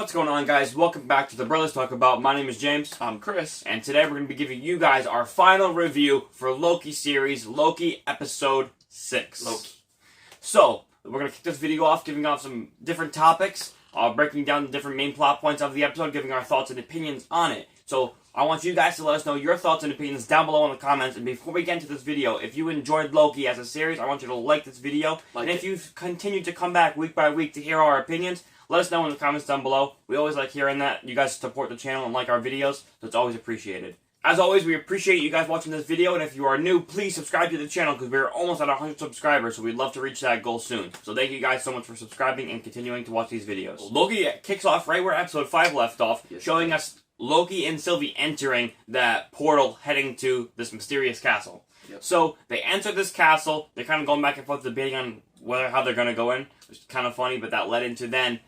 What's going on, guys? Welcome back to the Brothers Talk About. My name is James. I'm Chris. And today we're going to be giving you guys our final review for Loki series, Loki Episode 6. Loki. So, we're going to kick this video off giving off some different topics, breaking down the different main plot points of the episode, giving our thoughts and opinions on it. So, I want you guys to let us know your thoughts and opinions down below in the comments. And before we get into this video, if you enjoyed Loki as a series, I want you to like this video. And if you've continued to come back week by week to hear our opinions, let us know in the comments down below. We always like hearing that. You guys support the channel and like our videos, so it's always appreciated. As always, we appreciate you guys watching this video, and if you are new, please subscribe to the channel because we're almost at 100 subscribers, so we'd love to reach that goal soon. So thank you guys so much for subscribing and continuing to watch these videos. Loki kicks off right where episode 5 left off, showing us Loki and Sylvie entering that portal heading to this mysterious castle. So they enter this castle. They're kind of going back and forth debating on how they're going to go in, which is kind of funny, but that led into then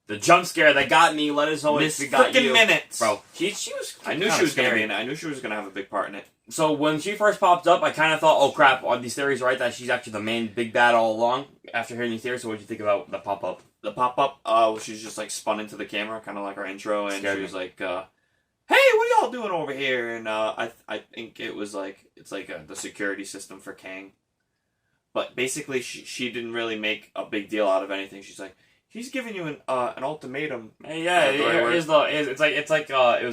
the jump scare that got me. Let us know if it got you. Minutes. Bro, she was I knew she was going to be in it. I knew she was going to have a big part in it. So when she first popped up, I kind of thought, oh crap, are these theories right that she's actually the main big bad all along? After hearing these theories, so what did you think about the pop-up? The pop-up, she's just like spun into the camera, kind of like our intro, and she was like, hey, what are y'all doing over here? And I think it was like, it's like the security system for Kang. But basically, she didn't really make a big deal out of anything. She's like, he's giving you an ultimatum. Yeah, it was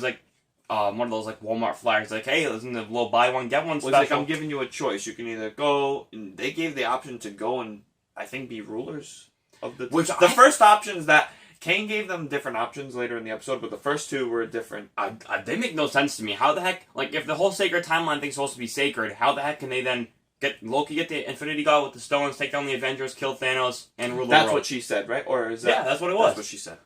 like one of those like Walmart flyers. Like, hey, listen, the little buy one get one special. It's like, I'm giving you a choice. You can either go, and they gave the option to go and I think be rulers of the. First option is that Kang gave them different options later in the episode, but the first two were different. They make no sense to me. How the heck, like, if the whole sacred timeline thing's supposed to be sacred, how the heck can they then get the Infinity God with the stones, take down the Avengers, kill Thanos, and rule the world? That's what she said, right? Or is that? Yeah, that's what it was. That's what she said.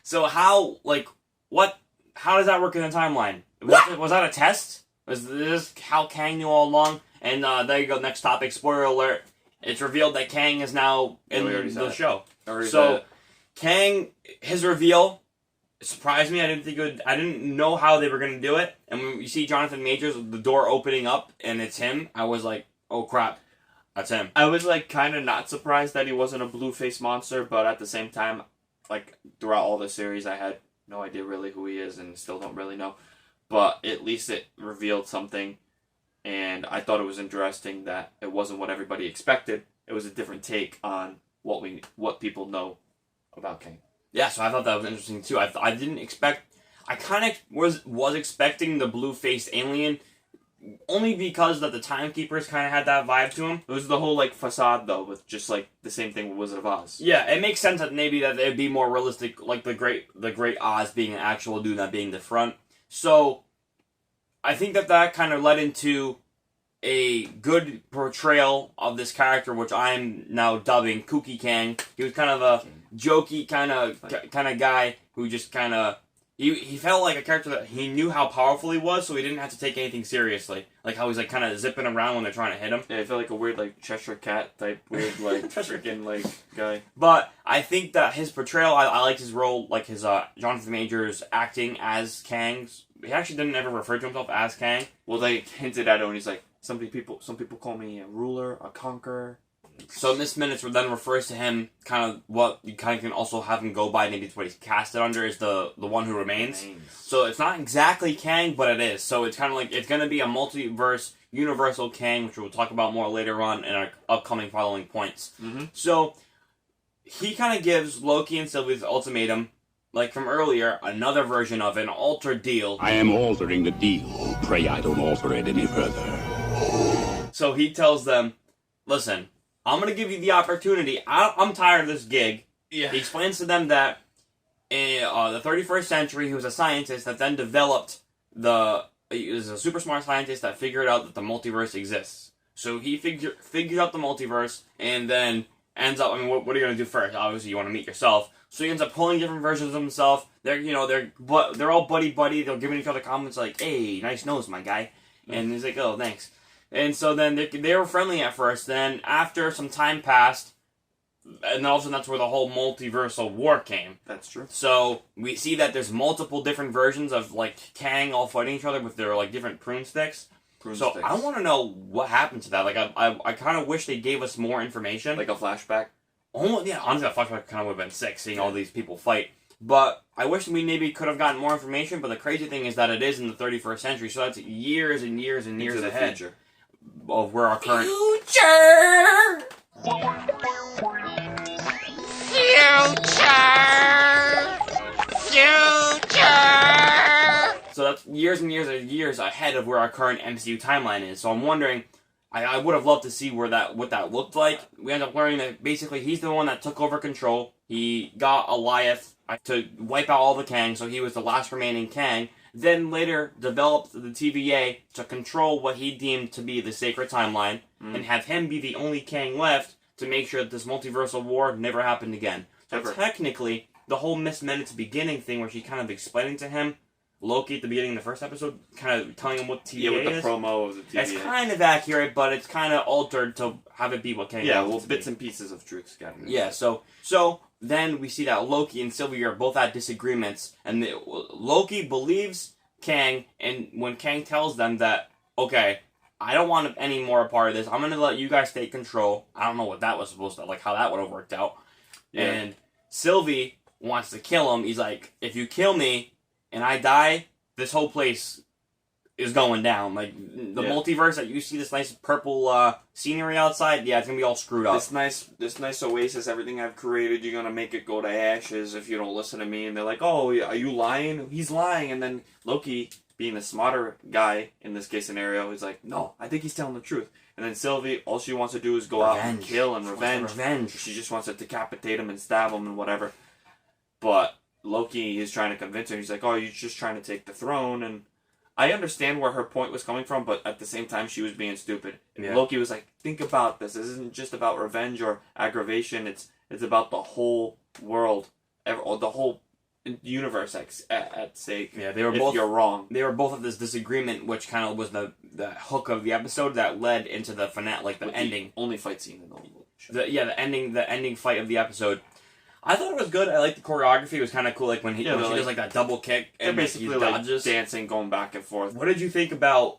So how, like, what? How does that work in the timeline? Was that a test? Was this how Kang knew all along? And there you go. Next topic. Spoiler alert. It's revealed that Kang is now in the show. So Kang, his reveal surprised me. I didn't know how they were going to do it. And when you see Jonathan Majors, the door opening up, and it's him, I was like, oh crap, that's him. I was like kind of not surprised that he wasn't a blue-faced monster, but at the same time, like throughout all the series, I had no idea really who he is and still don't really know. But at least it revealed something, and I thought it was interesting that it wasn't what everybody expected. It was a different take on what people know about Kang. Yeah, so I thought that was interesting too. I didn't expect. I kind of was expecting the blue-faced alien, only because that the Timekeepers kind of had that vibe to him. It was the whole like facade though, with just like the same thing with Wizard of Oz. Yeah, it makes sense that maybe that it'd be more realistic, like the Great Oz being an actual dude, not being the front. So I think that kind of led into a good portrayal of this character, which I'm now dubbing Kooky Kang. He was kind of a jokey kind of guy who just kind of he felt like a character that he knew how powerful he was, so he didn't have to take anything seriously. Like how he's like kind of zipping around when they're trying to hit him. Yeah, I felt like a weird like Cheshire Cat type weird like freaking like guy. But I think that his portrayal, I liked his role, like his Jonathan Majors acting as Kang's. He actually didn't ever refer to himself as Kang. Well, they hinted at it when he's like, some people call me a ruler, a conqueror. So in this minutes then refers to him kind of what you kind of can also have him go by. Maybe it's what he's casted under is the one who remains. So it's not exactly Kang, but it is. So it's kind of like it's going to be a multiverse, universal Kang, which we'll talk about more later on in our upcoming following points. So he kind of gives Loki and Sylvie's ultimatum, like from earlier, another version of an altered deal. I am altering the deal. Pray I don't alter it any further. So he tells them, listen, I'm going to give you the opportunity. I'm tired of this gig. Yeah. He explains to them that in the 31st century, he was a scientist that then developed he was a super smart scientist that figured out that the multiverse exists. So he figured out the multiverse and then ends up, I mean, what are you going to do first? Obviously, you want to meet yourself. So he ends up pulling different versions of himself. They're all buddy-buddy. They're giving each other comments like, hey, nice nose, my guy. And he's like, oh, thanks. And so then they were friendly at first. Then after some time passed, and then all of a sudden that's where the whole multiversal war came. That's true. So we see that there's multiple different versions of like Kang all fighting each other with their like different prune sticks. I want to know what happened to that. Like I kind of wish they gave us more information. Like a flashback. Yeah, honestly, a flashback kind of would have been sick seeing all these people fight. But I wish we maybe could have gotten more information, but the crazy thing is that it is in the 31st century, so that's years and years and years ahead of where our current... Future! So that's years and years and years ahead of where our current MCU timeline is. So I'm wondering, I would have loved to see what that looked like. We end up learning that basically he's the one that took over control. He got Eliath to wipe out all the Kang, so he was the last remaining Kang. Then later developed the TVA to control what he deemed to be the sacred timeline, and have him be the only Kang left to make sure that this multiversal war never happened again. So technically, the whole Miss Minutes beginning thing where she kind of explaining to him, Loki at the beginning of the first episode, kind of telling him what TVA is. Yeah, with the promo of the TVA. It's kind of accurate, but it's kind of altered to have it be what Kang well, bits and pieces of truth scattered. Yeah, so then we see that Loki and Sylvie are both at disagreements, and Loki believes Kang, and when Kang tells them that, okay, I don't want any more a part of this, I'm going to let you guys take control. I don't know what that was supposed to, like, how that would have worked out. Yeah. And Sylvie wants to kill him. He's like, if you kill me and I die, this whole place is going down. Like, the multiverse that you see, this nice purple scenery outside, it's going to be all screwed up. This nice oasis, everything I've created, you're going to make it go to ashes if you don't listen to me. And they're like, oh, are you lying? He's lying. And then Loki, being the smarter guy in this case scenario, is like, no, I think he's telling the truth. And then Sylvie, all she wants to do is go out and kill and revenge. She just wants to decapitate him and stab him and whatever. But Loki is trying to convince her. He's like, oh, you're just trying to take the throne. And I understand where her point was coming from, but at the same time, she was being stupid. And Loki was like, think about this. This isn't just about revenge or aggravation. It's about the whole world, the whole universe at stake. Yeah, they were both. You're wrong. They were both of this disagreement, which kind of was the hook of the episode that led into the finale, like the ending. The only fight scene in the whole show. The ending fight of the episode. I thought it was good. I liked the choreography. It was kind of cool, like when she does like that double kick and basically he dodges, like dancing, going back and forth. What did you think about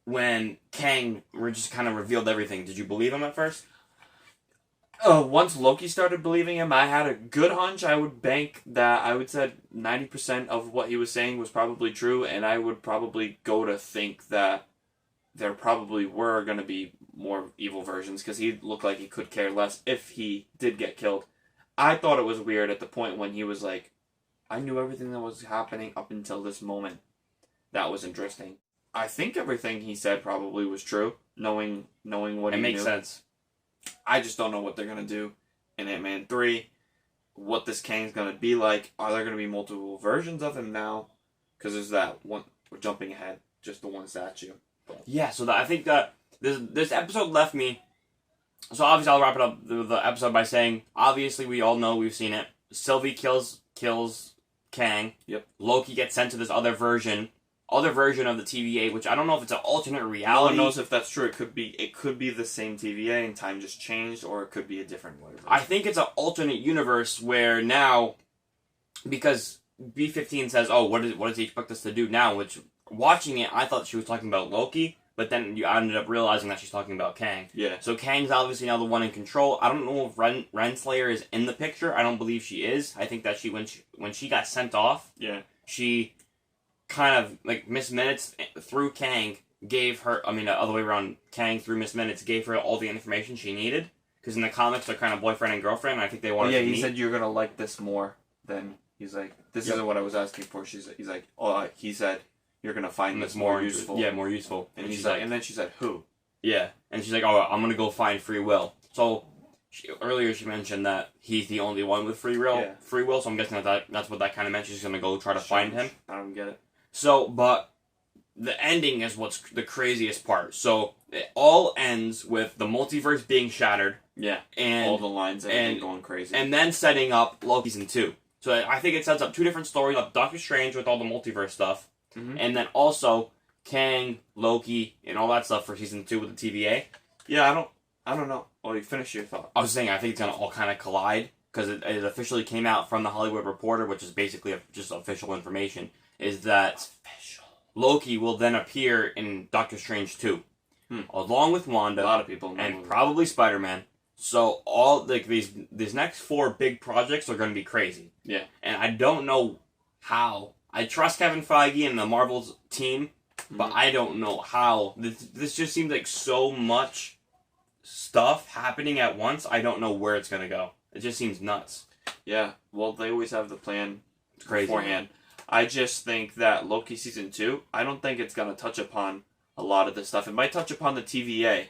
when Kang just kind of revealed everything? Did you believe him at first? Once Loki started believing him, I had a good hunch. I would bank that I would say 90% of what he was saying was probably true, and I would probably go to think that there probably were going to be more evil versions, because he looked like he could care less if he did get killed. I thought it was weird at the point when he was like, I knew everything that was happening up until this moment. That was interesting. I think everything he said probably was true, knowing what he knew. It makes sense. I just don't know what they're going to do in Ant-Man 3. What this Kang's going to be like. Are there going to be multiple versions of him now? Because there's that one, we're jumping ahead, just the one statue. But. Yeah, so I think that this episode left me. So obviously I'll wrap it up the episode by saying, obviously we all know, we've seen it. Sylvie kills Kang. Yep. Loki gets sent to this other version of the TVA, which I don't know if it's an alternate reality. No one knows if that's true. It could be the same TVA and time just changed, or it could be a different one. I think it's an alternate universe where now, because B-15 says, oh, what does he expect us to do now? Which, watching it, I thought she was talking about Loki, but then you ended up realizing that she's talking about Kang. Yeah. So Kang's obviously now the one in control. I don't know if Renslayer is in the picture. I don't believe she is. I think that when she got sent off, she kind of, like, Miss Minutes through Kang gave her, the other way around, Kang through Miss Minutes gave her all the information she needed. Because in the comics, they're kind of boyfriend and girlfriend, and I think they wanted to meet. He said you're going to like this more than, he's like, this isn't what I was asking for. He's like, he said, you're going to find this more useful. Yeah, more useful. And he's like, and then she said, who? Yeah. And she's like, oh, I'm going to go find free will. So, earlier she mentioned that he's the only one with free will. Yeah. Free will, so I'm guessing that's what that kind of meant. She's going to go try to find him. I don't get it. So, but the ending is what's the craziest part. So, it all ends with the multiverse being shattered. Yeah. And all the lines and going crazy. And then setting up Loki season 2. So, I think it sets up two different stories of Doctor Strange with all the multiverse stuff. Mm-hmm. And then also Kang, Loki, and all that stuff for season 2 with the TVA. Yeah, I don't know. Oh, you finish your thought. I was saying I think it's gonna all kind of collide because it officially came out from the Hollywood Reporter, which is basically just official information. Is that Loki will then appear in Doctor Strange 2, along with Wanda, a lot of people, and probably Spider-Man. So all like these next 4 big projects are going to be crazy. Yeah. And I don't know how. I trust Kevin Feige and the Marvel's team, but I don't know how. This just seems like so much stuff happening at once. I don't know where it's going to go. It just seems nuts. Yeah. Well, they always have the plan It's crazy. beforehand. I just think that Loki Season 2, I don't think it's going to touch upon a lot of the stuff. It might touch upon the TVA,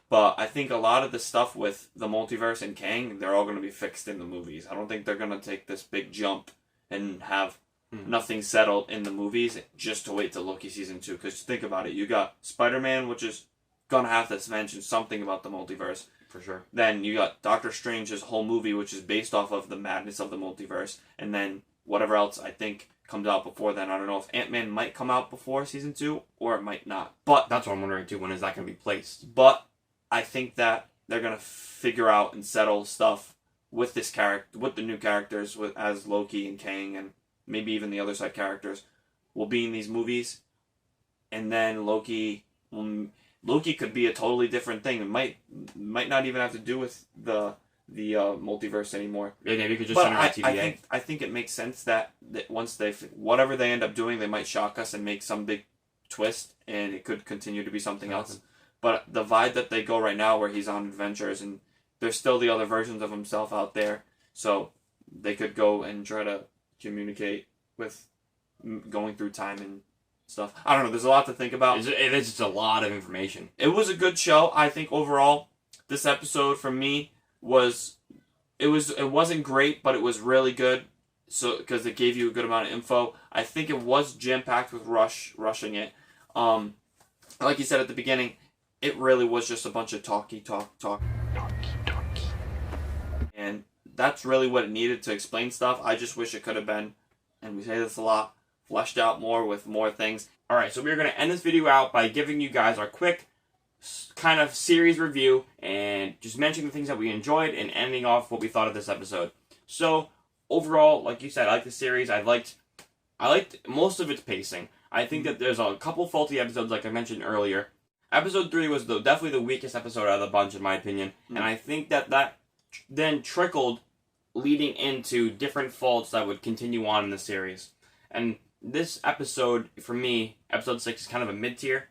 but I think a lot of the stuff with the multiverse and Kang, they're all going to be fixed in the movies. I don't think they're going to take this big jump and have nothing settled in the movies just to wait till Loki Season 2. Because think about it. You got Spider-Man, which is going to have to mention something about the multiverse. For sure. Then you got Doctor Strange's whole movie, which is based off of the madness of the multiverse. And then whatever else I think comes out before then. I don't know if Ant-Man might come out before Season 2 or it might not. But That's what I'm wondering too. When is that going to be placed? But I think that they're going to figure out and settle stuff with this character, with the new characters, as Loki and Kang and maybe even the other side characters will be in these movies. And then Loki could be a totally different thing. It might not even have to do with the multiverse anymore. Yeah, maybe you could just But send it on TVA. I think it makes sense that once whatever they end up doing, they might shock us and make some big twist, and it could continue to be something else. But the vibe that they go right now, where he's on adventures, and there's still the other versions of himself out there, so they could go and try to communicate with going through time and stuff. I don't know. There's a lot to think about. It is just a lot of information. It was a good show. I think overall, this episode for me it wasn't great, but it was really good. So because it gave you a good amount of info. I think it was jam packed with rushing it. Like you said at the beginning, it really was just a bunch of talk. And that's really what it needed to explain stuff. I just wish it could have been, and we say this a lot, fleshed out more with more things. Alright, so we're going to end this video out by giving you guys our quick kind of series review and just mentioning the things that we enjoyed and ending off what we thought of this episode. So, overall, like you said, I liked the series. I liked most of its pacing. I think that there's a couple faulty episodes, like I mentioned earlier. Episode 3 was definitely the weakest episode out of the bunch, in my opinion. And I think that then trickled leading into different faults that would continue on in the series. And this episode, for me, episode 6 is kind of a mid-tier.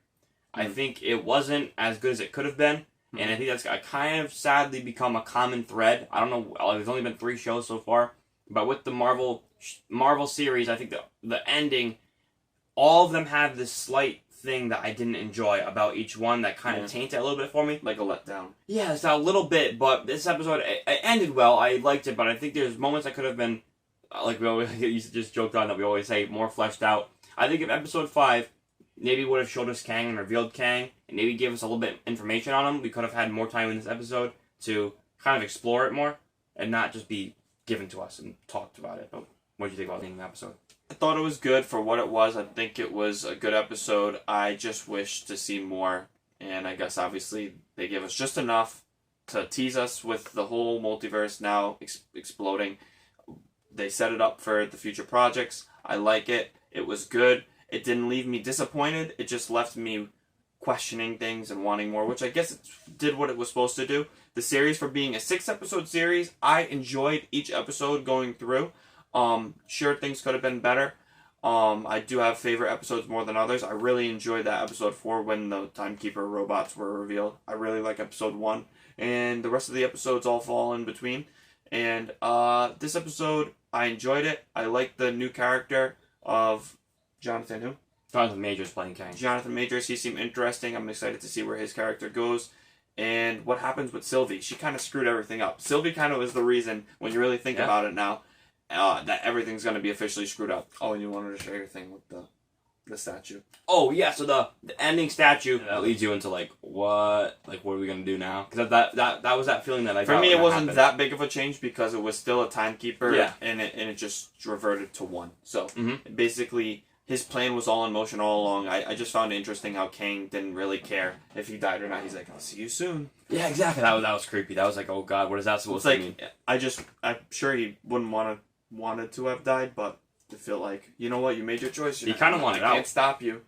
I think it wasn't as good as it could have been. And I think that's kind of sadly become a common thread. I don't know, there's only been 3 shows so far. But with the Marvel series, I think the ending, all of them have this slight thing that I didn't enjoy about each one that kind of tainted it a little bit for me. Like a letdown. Yeah, it's a little bit, but this episode, it ended well. I liked it, but I think there's moments that could have been, like we always just joked on that we always say, more fleshed out. I think if episode 5 maybe would have showed us Kang and revealed Kang, and maybe gave us a little bit of information on him, we could have had more time in this episode to kind of explore it more, and not just be given to us and talked about it. But what did you think about the ending of the episode? I thought it was good for what it was. I think it was a good episode. I just wish to see more, and I guess obviously they gave us just enough to tease us with the whole multiverse now exploding. They set it up for the future projects. I like it. It was good. It didn't leave me disappointed. It just left me questioning things and wanting more, which I guess it did what it was supposed to do. The series, for being a 6-episode series, I enjoyed each episode going through. Sure, things could have been better. I do have favorite episodes more than others. I really enjoyed that episode 4 when the Timekeeper robots were revealed. I really like episode 1. And the rest of the episodes all fall in between. And this episode, I enjoyed it. I liked the new character of Jonathan who? Jonathan Majors playing Kang. Jonathan Majors, he seemed interesting. I'm excited to see where his character goes. And what happens with Sylvie. She kind of screwed everything up. Sylvie kind of was the reason, when you really think about it now, that everything's going to be officially screwed up. Oh, and you wanted to share your thing with the statue. Oh, yeah, so the ending statue, that leads you into, what are we going to do now? Because that was that feeling that I got. For me, it wasn't happened. that big of a change because it was still a timekeeper, Yeah. and it just reverted to 1. So, basically, his plan was all in motion all along. I just found it interesting how Kang didn't really care if he died or not. He's like, I'll see you soon. Yeah, exactly. That was creepy. That was like, oh god, what is that supposed to mean? I'm sure he wouldn't wanted to have died, but I feel like, you know what, you made your choice. He kind of wanted I out. can't stop you.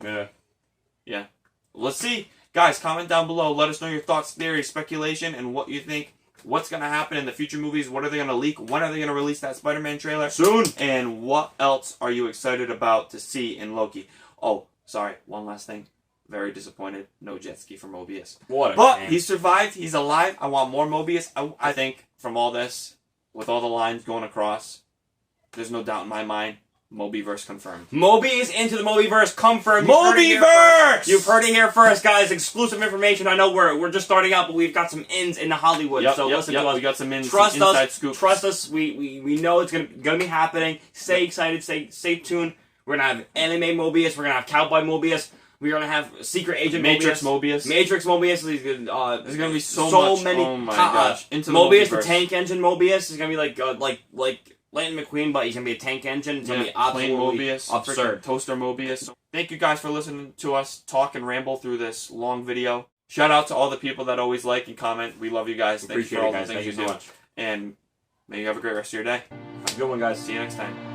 Yeah. Let's see. Guys, comment down below. Let us know your thoughts, theories, speculation, and what you think what's going to happen in the future movies. What are they going to leak? When are they going to release that Spider-Man trailer? Soon. And what else are you excited about to see in Loki? Oh, sorry. One last thing. Very disappointed. No jet ski for Mobius. What? But he survived. He's alive. I want more Mobius. I think from all this, with all the lines going across, there's no doubt in my mind. Mobi-Verse confirmed. Mobi is into the Mobi-Verse. Confirmed. Mobi-Verse! You've heard it here first, guys. Exclusive information. I know we're just starting out, but we've got some ins in Hollywood. So listen to us. We got some Trust inside us. scoops. Trust us. We know it's gonna be happening. Stay excited. Stay tuned. We're gonna have anime Mobius. We're gonna have Cowboy Mobius. We're gonna have Secret Agent Matrix Mobius. Matrix Mobius. There's gonna be so many. Oh my gosh! Into the Mobius, the Mobi-Verse. tank engine Mobius is gonna be like Lightning McQueen, but he's gonna be a tank engine. It's gonna be absolutely Mobius, absurd. Toaster Mobius. So, thank you guys for listening to us talk and ramble through this long video. Shout out to all the people that always like and comment. We love you guys. Thank you for all the things you do. Much. And may you have a great rest of your day. Have a good one, guys. See you next time.